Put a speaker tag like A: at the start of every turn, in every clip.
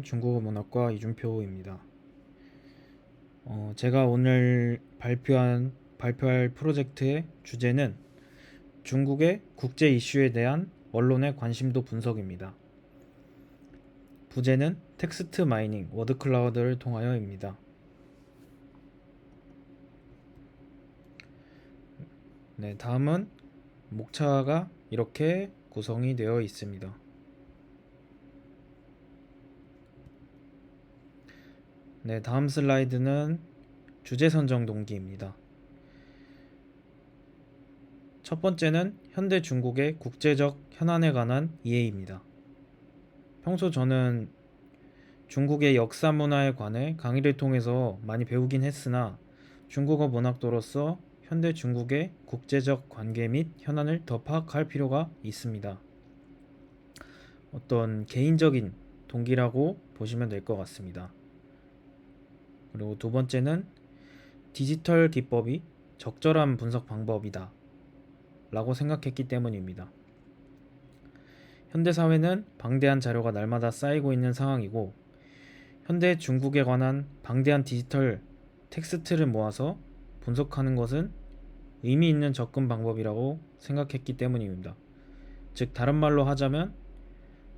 A: 중국어 문학과 이준표입니다. 제가 오늘 발표할 프로젝트의 주제는 중국의 국제 이슈에 대한 언론의 관심도 분석입니다. 부제는 텍스트 마이닝, 워드 클라우드를 통하여입니다. 네, 다음은 목차가 이렇게 구성이 되어 있습니다. 네, 다음 슬라이드는 주제 선정 동기입니다. 첫 번째는 현대 중국의 국제적 현안에 관한 이해입니다. 평소 저는 중국의 역사 문화에 관해 강의를 통해서 많이 배우긴 했으나 중국어 문학도로서 현대 중국의 국제적 관계 및 현안을 더 파악할 필요가 있습니다. 어떤 개인적인 동기라고 보시면 될 것 같습니다. 그리고 두 번째는 디지털 기법이 적절한 분석 방법이다 라고 생각했기 때문입니다. 현대사회는 방대한 자료가 날마다 쌓이고 있는 상황이고 현대 중국에 관한 방대한 디지털 텍스트를 모아서 분석하는 것은 의미 있는 접근 방법이라고 생각했기 때문입니다. 즉 다른 말로 하자면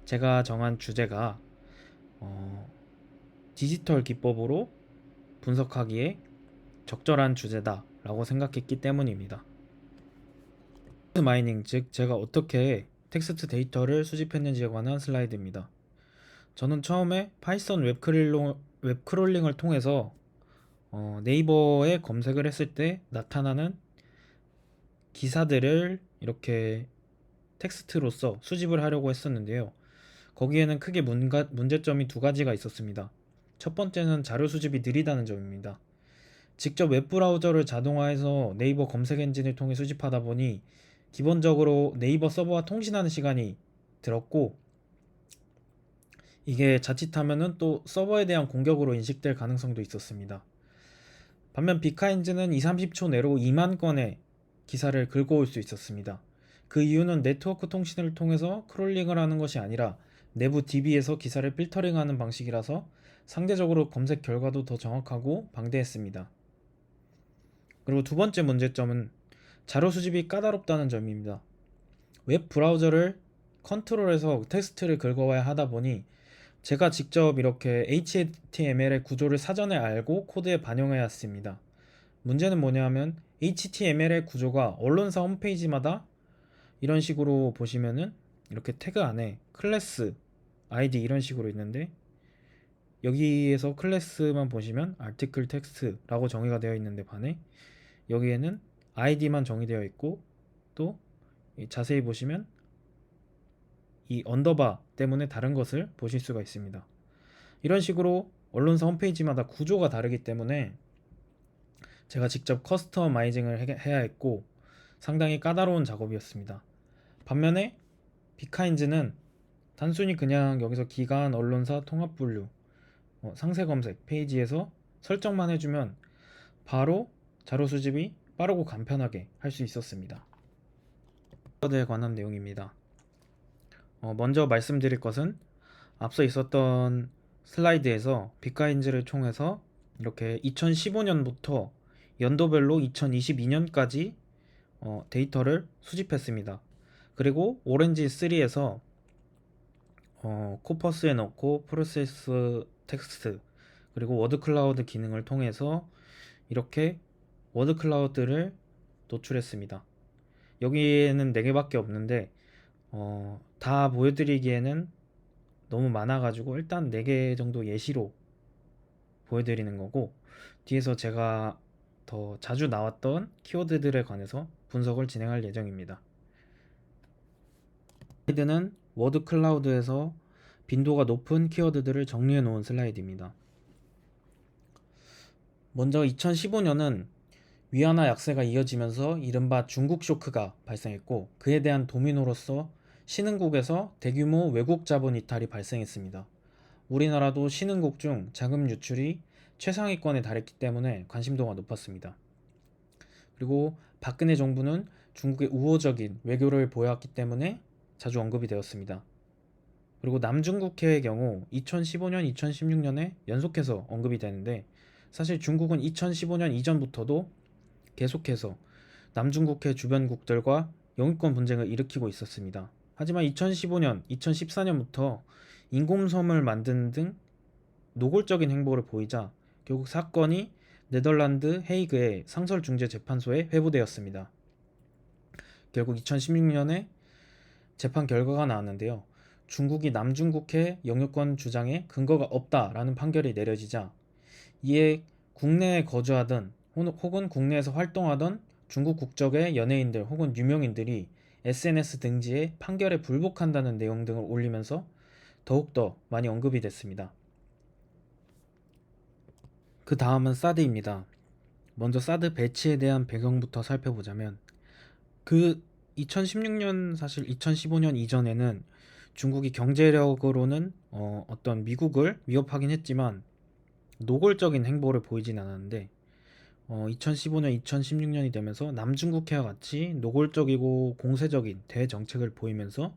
A: 제가 정한 주제가 디지털 기법으로 분석하기에 적절한 주제다 라고 생각했기 때문입니다. 텍스트 마이닝, 즉 제가 어떻게 텍스트 데이터를 수집했는지에 관한 슬라이드입니다. 저는 처음에 파이썬 웹크롤링을 통해서 네이버에 검색을 했을 때 나타나는 기사들을 이렇게 텍스트로서 수집을 하려고 했었는데요. 거기에는 크게 문제점이 두 가지가 있었습니다. 첫 번째는 자료 수집이 느리다는 점입니다. 직접 웹브라우저를 자동화해서 네이버 검색 엔진을 통해 수집하다 보니 기본적으로 네이버 서버와 통신하는 시간이 들었고 이게 자칫하면은 또 서버에 대한 공격으로 인식될 가능성도 있었습니다. 반면 비카인즈는 2, 30초 내로 2만 건의 기사를 긁어올 수 있었습니다. 그 이유는 네트워크 통신을 통해서 크롤링을 하는 것이 아니라 내부 DB에서 기사를 필터링하는 방식이라서 상대적으로 검색 결과도 더 정확하고 방대했습니다. 그리고 두 번째 문제점은 자료 수집이 까다롭다는 점입니다. 웹 브라우저를 컨트롤해서 텍스트를 긁어와야 하다 보니 제가 직접 이렇게 HTML의 구조를 사전에 알고 코드에 반영해야 했습니다. 문제는 뭐냐면 HTML의 구조가 언론사 홈페이지마다 이런 식으로 보시면은 이렇게 태그 안에 클래스, 아이디 이런 식으로 있는데 여기에서 클래스만 보시면 article text라고 정의가 되어 있는데 반해 여기에는 아이디만 정의되어 있고 또 자세히 보시면 이 언더바 때문에 다른 것을 보실 수가 있습니다. 이런 식으로 언론사 홈페이지마다 구조가 다르기 때문에 제가 직접 커스터마이징을 해야 했고 상당히 까다로운 작업이었습니다. 반면에 비카인즈는 단순히 그냥 여기서 기간, 언론사, 통합 분류, 상세 검색 페이지에서 설정만 해주면 바로 자료 수집이 빠르고 간편하게 할 수 있었습니다. 에 관한 내용입니다. 먼저 말씀드릴 것은 앞서 있었던 슬라이드에서 비카인즈를 통해서 이렇게 2015년부터 연도별로 2022년까지 데이터를 수집했습니다. 그리고 오렌지 3에서 코퍼스에 넣고 프로세스 텍스트 그리고 워드 클라우드 기능을 통해서 이렇게 워드 클라우드를 노출했습니다. 여기에는 4개밖에 없는데 다 보여드리기에는 너무 많아가지고 일단 4개 정도 예시로 보여드리는 거고 뒤에서 제가 더 자주 나왔던 키워드들에 관해서 분석을 진행할 예정입니다. 슬라이드는 워드 클라우드에서 빈도가 높은 키워드들을 정리해 놓은 슬라이드입니다. 먼저 2015년은 위안화 약세가 이어지면서 이른바 중국 쇼크가 발생했고 그에 대한 도미노로서 신흥국에서 대규모 외국 자본 이탈이 발생했습니다. 우리나라도 신흥국 중 자금 유출이 최상위권에 달했기 때문에 관심도가 높았습니다. 그리고 박근혜 정부는 중국의 우호적인 외교를 보여왔기 때문에 자주 언급이 되었습니다. 그리고 남중국해의 경우 2015년, 2016년에 연속해서 언급이 되는데, 사실 중국은 2015년 이전부터도 계속해서 남중국해 주변국들과 영유권 분쟁을 일으키고 있었습니다. 하지만 2015년, 2014년부터 인공섬을 만드는 등 노골적인 행보를 보이자 결국 사건이 네덜란드 헤이그의 상설중재재판소에 회부되었습니다. 결국 2016년에 재판 결과가 나왔는데요. 중국이 남중국해 영유권 주장에 근거가 없다라는 판결이 내려지자, 이에 국내에 거주하던 혹은 국내에서 활동하던 중국 국적의 연예인들 혹은 유명인들이 SNS 등지에 판결에 불복한다는 내용 등을 올리면서 더욱더 많이 언급이 됐습니다. 그 다음은 사드입니다. 먼저 사드 배치에 대한 배경부터 살펴보자면, 그 2016년, 사실 2015년 이전에는 중국이 경제력으로는 어떤 미국을 위협하긴 했지만 노골적인 행보를 보이진 않았는데, 2015년, 2016년이 되면서 남중국해와 같이 노골적이고 공세적인 대정책을 보이면서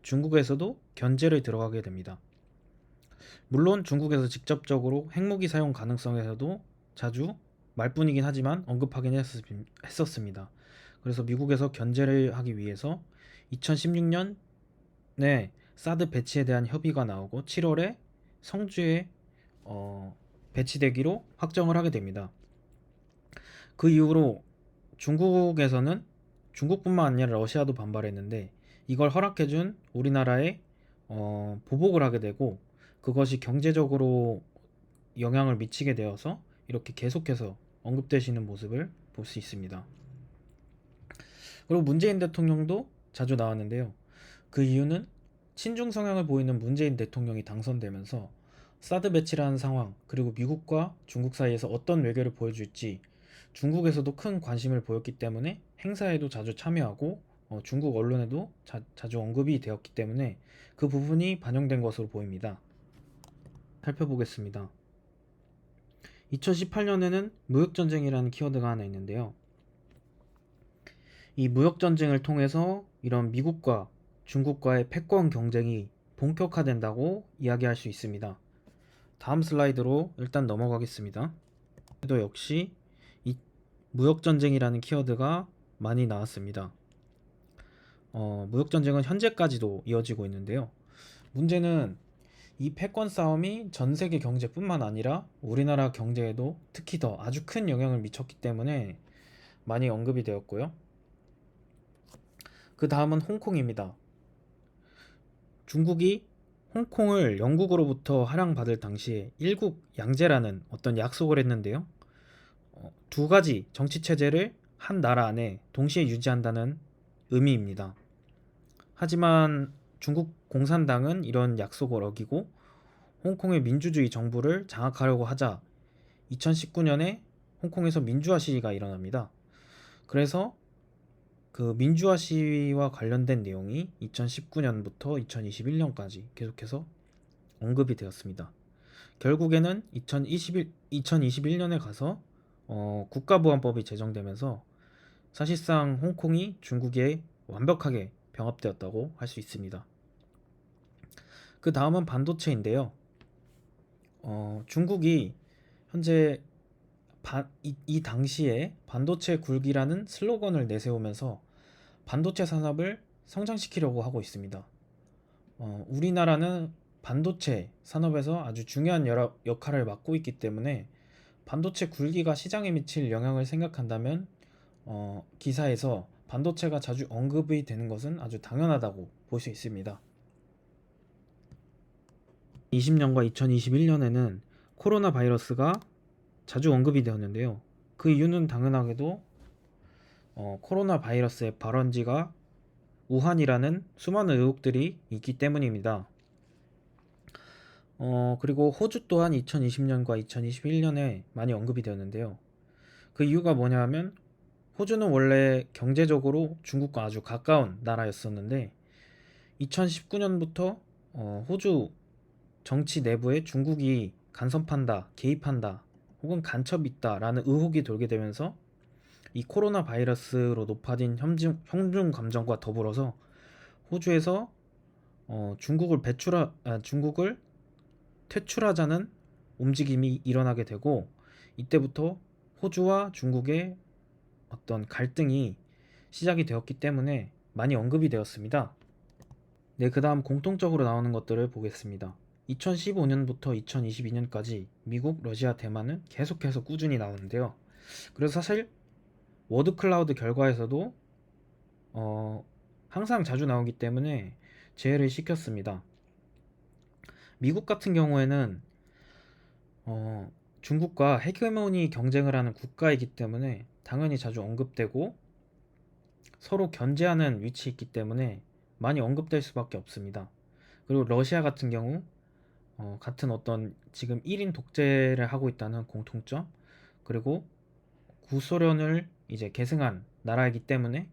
A: 중국에서도 견제를 들어가게 됩니다. 물론 중국에서 직접적으로 핵무기 사용 가능성에서도 자주 말뿐이긴 하지만 언급하긴 했었습니다. 그래서 미국에서 견제를 하기 위해서 2016년에 사드 배치에 대한 협의가 나오고 7월에 성주에 배치되기로 확정을 하게 됩니다. 그 이후로 중국에서는, 중국뿐만 아니라 러시아도 반발했는데, 이걸 허락해준 우리나라에 보복을 하게 되고, 그것이 경제적으로 영향을 미치게 되어서 이렇게 계속해서 언급되시는 모습을 볼 수 있습니다. 그리고 문재인 대통령도 자주 나왔는데요. 그 이유는 친중 성향을 보이는 문재인 대통령이 당선되면서 사드 배치라는 상황, 그리고 미국과 중국 사이에서 어떤 외교를 보여줄지 중국에서도 큰 관심을 보였기 때문에 행사에도 자주 참여하고 중국 언론에도 자주 언급이 되었기 때문에 그 부분이 반영된 것으로 보입니다. 살펴보겠습니다. 2018년에는 무역전쟁이라는 키워드가 하나 있는데요. 이 무역전쟁을 통해서 이런 미국과 중국과의 패권 경쟁이 본격화된다고 이야기할 수 있습니다. 다음 슬라이드로 일단 넘어가겠습니다. 또 역시 이 무역전쟁이라는 키워드가 많이 나왔습니다. 무역전쟁은 현재까지도 이어지고 있는데요. 문제는 이 패권 싸움이 전 세계 경제뿐만 아니라 우리나라 경제에도 특히 더 아주 큰 영향을 미쳤기 때문에 많이 언급이 되었고요. 그 다음은 홍콩입니다. 중국이 홍콩을 영국으로부터 할양받을 당시에 일국 양제라는 어떤 약속을 했는데요. 두 가지 정치 체제를 한 나라 안에 동시에 유지한다는 의미입니다. 하지만 중국 공산당은 이런 약속을 어기고 홍콩의 민주주의 정부를 장악하려고 하자 2019년에 홍콩에서 민주화 시위가 일어납니다. 그래서 그 민주화 시위와 관련된 내용이 2019년부터 2021년까지 계속해서 언급이 되었습니다. 결국에는 2021년에 가서 국가보안법이 제정되면서 사실상 홍콩이 중국에 완벽하게 병합되었다고 할 수 있습니다. 그 다음은 반도체인데요. 중국이 현재 이 당시에 반도체 굴기라는 슬로건을 내세우면서 반도체 산업을 성장시키려고 하고 있습니다. 우리나라는 반도체 산업에서 아주 중요한 역할을 맡고 있기 때문에 반도체 굴기가 시장에 미칠 영향을 생각한다면 기사에서 반도체가 자주 언급이 되는 것은 아주 당연하다고 볼 수 있습니다. 20년과 2021년에는 코로나 바이러스가 자주 언급이 되었는데요. 그 이유는 당연하게도 코로나 바이러스의 발원지가 우한이라는 수많은 의혹들이 있기 때문입니다. 그리고 호주 또한 2020년과 2021년에 많이 언급이 되었는데요. 그 이유가 뭐냐 하면 호주는 원래 경제적으로 중국과 아주 가까운 나라였었는데 2019년부터 호주 정치 내부에 중국이 간섭한다, 개입한다, 혹은 간첩이 있다라는 의혹이 돌게 되면서 이 코로나 바이러스로 높아진 형중 감정과 더불어서 호주에서 중국을 퇴출하자는 움직임이 일어나게 되고, 이때부터 호주와 중국의 어떤 갈등이 시작이 되었기 때문에 많이 언급이 되었습니다. 네, 그 다음 공통적으로 나오는 것들을 보겠습니다. 2015년부터 2022년까지 미국, 러시아, 대만은 계속해서 꾸준히 나오는데요. 그래서 사실 워드 클라우드 결과에서도 항상 자주 나오기 때문에 제외를 시켰습니다. 미국 같은 경우에는 중국과 헤게모니 경쟁을 하는 국가이기 때문에 당연히 자주 언급되고 서로 견제하는 위치에 있기 때문에 많이 언급될 수밖에 없습니다. 그리고 러시아 같은 경우 같은 어떤 지금 1인 독재를 하고 있다는 공통점, 그리고 구소련을 이제 계승한 나라이기 때문에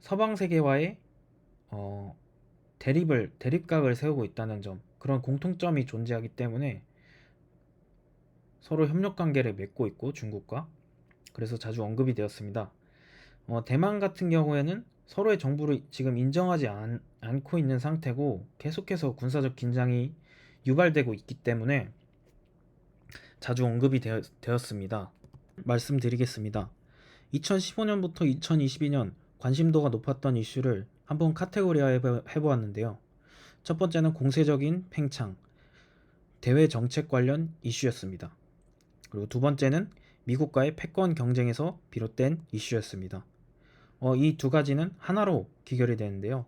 A: 서방 세계와의 대립각을 세우고 있다는 점, 그런 공통점이 존재하기 때문에 서로 협력 관계를 맺고 있고, 중국과 그래서 자주 언급이 되었습니다. 대만 같은 경우에는 서로의 정부를 지금 인정하지 않고 있는 상태고 계속해서 군사적 긴장이 유발되고 있기 때문에 자주 언급이 되었습니다. 말씀드리겠습니다. 2015년부터 2022년 관심도가 높았던 이슈를 한번 카테고리화 해보았는데요. 첫 번째는 공세적인 팽창, 대외 정책 관련 이슈였습니다. 그리고 두 번째는 미국과의 패권 경쟁에서 비롯된 이슈였습니다. 이 두 가지는 하나로 귀결이 되는데요.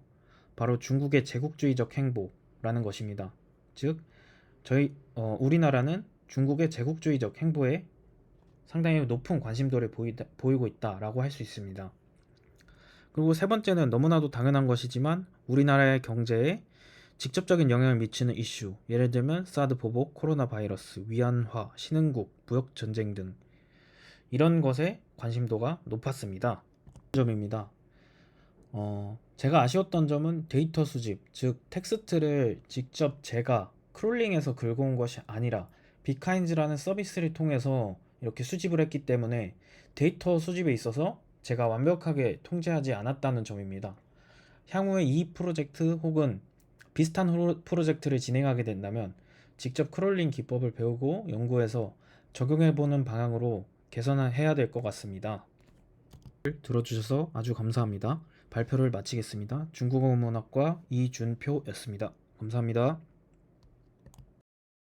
A: 바로 중국의 제국주의적 행보라는 것입니다. 즉, 우리나라는 중국의 제국주의적 행보에 상당히 높은 관심도를 보이고 있다라고 할 수 있습니다. 그리고 세 번째는 너무나도 당연한 것이지만 우리나라의 경제에 직접적인 영향을 미치는 이슈, 예를 들면 사드 보복, 코로나 바이러스, 위안화, 신흥국, 무역 전쟁 등 이런 것에 관심도가 높았습니다. 점입니다. 제가 아쉬웠던 점은 데이터 수집, 즉 텍스트를 직접 제가 크롤링해서 긁어온 것이 아니라 빅카인즈라는 서비스를 통해서 이렇게 수집을 했기 때문에 데이터 수집에 있어서 제가 완벽하게 통제하지 않았다는 점입니다. 향후에 이 프로젝트 혹은 비슷한 프로젝트를 진행하게 된다면 직접 크롤링 기법을 배우고 연구해서 적용해보는 방향으로 개선해야 될 것 같습니다. 들어주셔서 아주 감사합니다. 발표를 마치겠습니다. 중국어 문학과 이준표였습니다. 감사합니다.